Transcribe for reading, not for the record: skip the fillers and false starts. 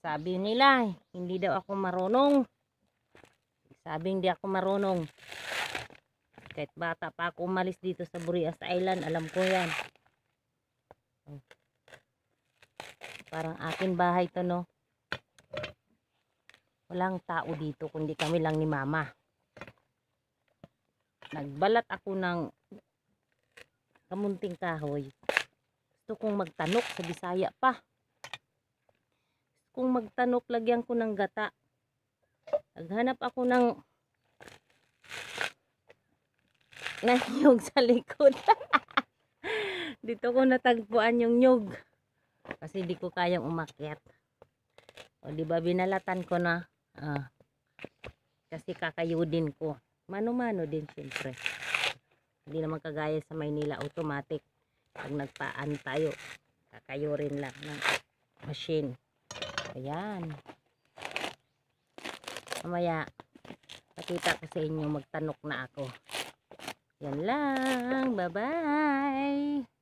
Sabi nila, hindi daw ako marunong. Sabi hindi ako marunong. Kahit bata pa ako umalis dito sa Burias Island, alam ko yan. Parang akin bahay to, no? Walang tao dito, kundi kami lang ni mama. Nagbalat ako ng kamunting kahoy. Gusto kong magtanok sa Bisaya pa. Kung magtanok, lagyan ko ng gata. Naghanap ako ng nyug sa likod. Dito ko natagpuan yung nyug. Kasi di ko kayang umakyat. O di ba binalatan ko na. Kasi kakayudin ko. Mano-mano din siyempre. Hindi naman kagaya sa Maynila automatic. Pag nagpaan tayo, kakayurin lang ng machine. Ayan. Mamaya, pakita ko sa inyo, magtanok na ako. Yan lang. Bye-bye.